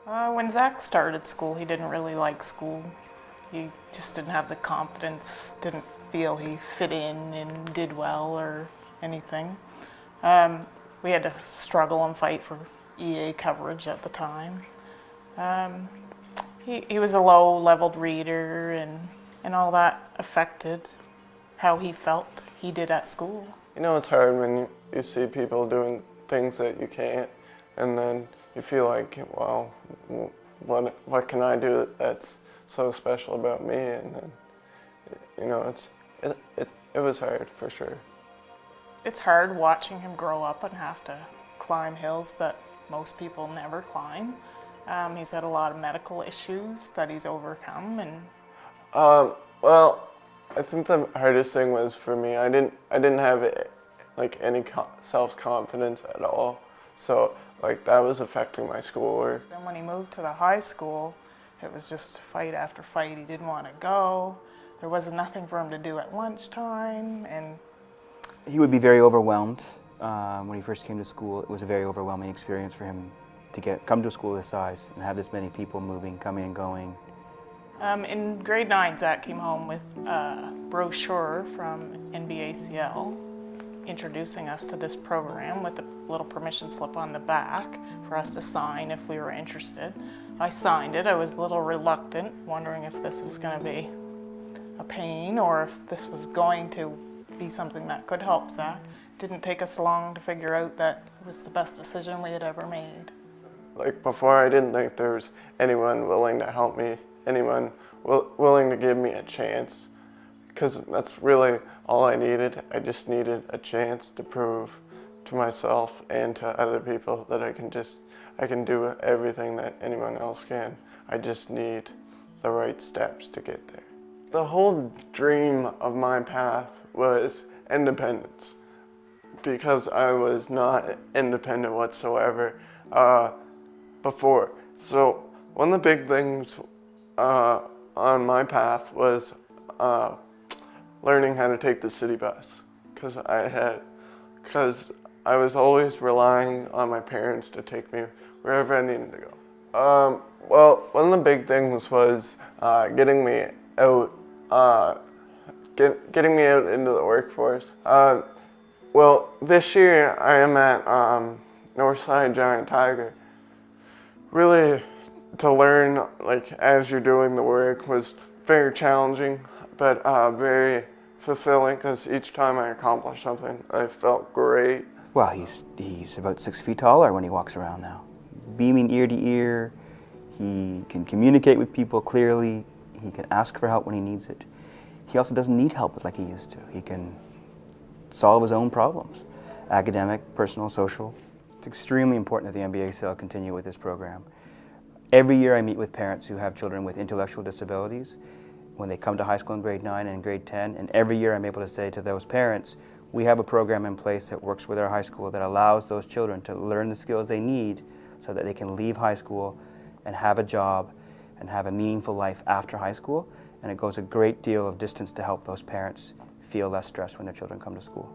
When Zack started school, he didn't really like school. He just didn't have the confidence, didn't feel he fit in and did well or anything. We had to struggle and fight for EA coverage at the time. He was a low-leveled reader, and all that affected how he felt he did at school. You know, it's hard when you see people doing things that you can't, and then you feel like, well, what can I do that's so special about me? And then, you know, it was hard for sure. It's hard watching him grow up and have to climb hills that most people never climb. He's had a lot of medical issues that he's overcome, and well, I think the hardest thing was for me. I didn't have like any self-confidence at all, so like that was affecting my schoolwork. then when he moved to the high school, it was just fight after fight. He didn't want to go. There wasn't nothing for him to do at lunchtime, and he would be very overwhelmed when he first came to school. It was a very overwhelming experience for him to come to a school this size and have this many people moving, coming and going. In grade 9, Zack came home with a brochure from NBACL introducing us to this program with a little permission slip on the back for us to sign if we were interested. I signed it. I was a little reluctant, wondering if this was going to be a pain or if this was going to be something that could help Zack. It didn't take us long to figure out that it was the best decision we had ever made. Like before, I didn't think there was anyone willing to help me, anyone willing to give me a chance, because that's really all I needed. I just needed a chance to prove to myself and to other people that I can do everything that anyone else can. I just need the right steps to get there. The whole dream of my path was independence, because I was not independent whatsoever before. So one of the big things on my path was learning how to take the city bus, because I was always relying on my parents to take me wherever I needed to go. Well, one of the big things was getting me out into the workforce. Well, this year I am at Northside Giant Tiger. Really, to learn, like, as you're doing the work was very challenging, but very fulfilling, because each time I accomplished something, I felt great. Well, he's about 6 feet taller when he walks around now. Beaming ear to ear, he can communicate with people clearly, he can ask for help when he needs it. He also doesn't need help like he used to. He can solve his own problems, academic, personal, social. It's extremely important that the NBACL continue with this program. Every year I meet with parents who have children with intellectual disabilities when they come to high school in grade 9 and grade 10, and every year I'm able to say to those parents, we have a program in place that works with our high school that allows those children to learn the skills they need so that they can leave high school and have a job and have a meaningful life after high school, and it goes a great deal of distance to help those parents feel less stressed when their children come to school.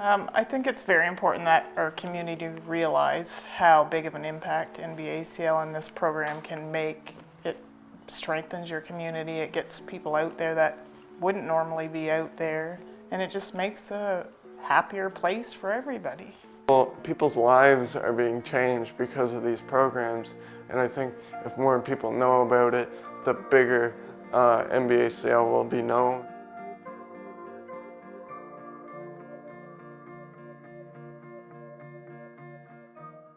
I think it's very important that our community realize how big of an impact NBACL and this program can make. It strengthens your community, it gets people out there that wouldn't normally be out there, and it just makes a happier place for everybody. Well, people's lives are being changed because of these programs, and I think if more people know about it, the bigger NBACL will be known.